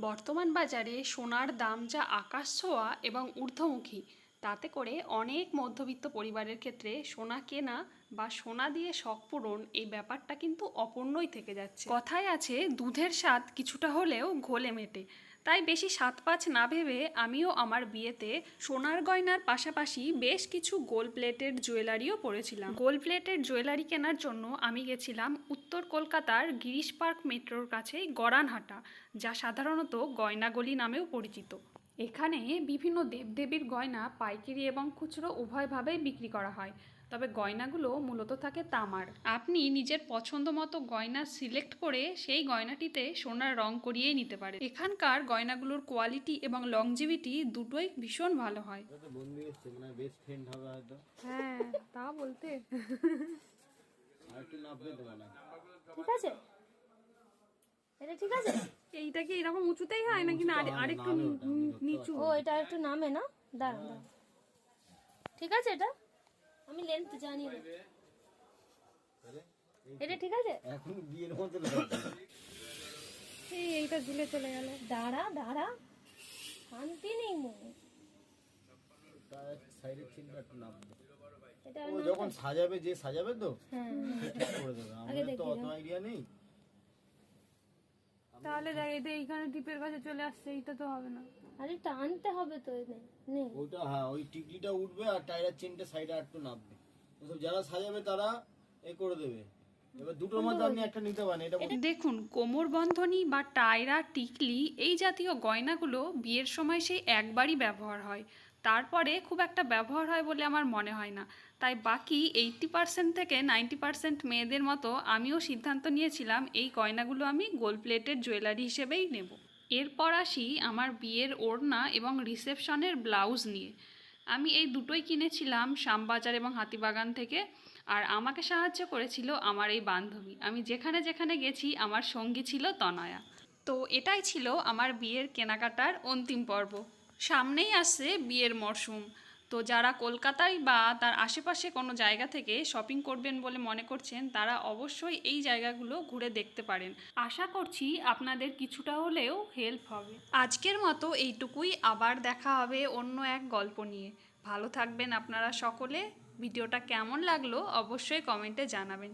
বর্তমান বাজারে সোনার দাম যা আকাশ ছোঁয়া এবং ঊর্ধ্বমুখী, তাতে করে অনেক মধ্যবিত্ত পরিবারের ক্ষেত্রে সোনা কেনা বা সোনা দিয়ে শখ পূরণ এই ব্যাপারটা কিন্তু অপূর্ণই থেকে যাচ্ছে। কথায় আছে দুধের স্বাদ কিছুটা হলেও ঘোলে মেটে। তাই বেশি সাত পাঁচ না ভেবে আমিও আমার বিয়েতে সোনার গয়নার পাশাপাশি বেশ কিছু গোল্ড প্লেটেড জুয়েলারিও পরেছিলাম। গোল্ড প্লেটেড জুয়েলারি কেনার জন্য আমি গেছিলাম উত্তর কলকাতার গিরিশ পার্ক মেট্রোর কাছেই গড়ানহাটা, যা সাধারণত গয়নাগলি নামেও পরিচিত। এখানে বিভিন্ন দেবদেবীর গয়না পাইকারি এবং খুচরো উভয়ভাবেই বিক্রি করা হয়, তবে গয়নাগুলো মূলত থাকে তামার। আপনি নিজের পছন্দ মতো গয়না সিলেক্ট করে সেই গয়নাটিতে সোনার রং করিয়েই নিতে পারেন। এখানকার গয়নাগুলোর কোয়ালিটি এবং লংজিভিটি দুটোই ভীষণ ভালো হয়। বন্ধু এসছে, মানে বেস্ট ফ্রেন্ড হবে হয়তো। হ্যাঁ, তা বলতে আর একটু নাপবে তো মানে। ঠিক আছে, এটা ঠিক আছে। এইটা কি এরকম উঁচুতেই হয় নাকি না আরেকটু নিচু? ও, এটা একটু নামে না, দাঁড়ান দাঁড়ান। ঠিক আছে, এটা আমি লেন্থ জানি না। এটা ঠিক আছে। এখন বিয়ের মতো লাগছে। এইটা ঝুলে চলে গেল। দাঁড়া দাঁড়া, শান্তি নেই মনে। তার সাইডের চিনটা একটু নাপবে। এটা ও যখন সাজাবে, যে সাজাবে তো হ্যাঁ, সে ঠিক করে দেবে। আমাদের তো অত আইডিয়া নেই। তাহলে দেখ, এটা এইখানে টিপের কাছে চলে আসছে, এইটা তো হবে না। আরে টানতে হবে তো। নেই ওইটা হ্যাঁ, ওই টিকলিটা উঠবে আর টায়ারের চেনটা সাইডে একটু নাপবে। ওসব যারা সাজাবে তারা এ করে দেবে। এবার দুটোর মধ্যে আপনি একটা নিতে পারেন। এটা দেখুন, কোমর বন্ধনী বা টায়রা, টিকলি এই জাতীয় গয়নাগুলো বিয়ের সময় সেই একবারই ব্যবহার হয়, তারপরে খুব একটা ব্যবহার হয় বলে আমার মনে হয় না। তাই বাকি 80% থেকে 90% মেয়েদের মতো আমিও সিদ্ধান্ত নিয়েছিলাম এই গয়নাগুলো আমি গোল্ড প্লেটেড জুয়েলারি হিসেবেই নেব। এরপর আসি আমার বিয়ের ওড়না এবং রিসেপশনের ব্লাউজ নিয়ে। আমি এই দুটোই কিনেছিলাম শ্যামবাজার এবং হাতিবাগান থেকে, আর আমাকে সাহায্য করেছিল আমার এই বান্ধবী। আমি যেখানে যেখানে গেছি আমার সঙ্গী ছিল তনয়া। তো এটাই ছিল আমার বিয়ের কেনাকাটার অন্তিম পর্ব। সামনেই আসছে বিয়ের মরশুম, তো যারা কলকাতায় বা তার আশেপাশে কোনো জায়গা থেকে শপিং করবেন বলে মনে করছেন, তারা অবশ্যই এই জায়গাগুলো ঘুরে দেখতে পারেন। আশা করছি আপনাদের কিছুটা হলেও হেল্প হবে। আজকের মতো এইটুকুই, আবার দেখা হবে অন্য এক গল্প নিয়ে। ভালো থাকবেন আপনারা সকলে। ভিডিওটা কেমন লাগলো অবশ্যই কমেন্টে জানাবেন।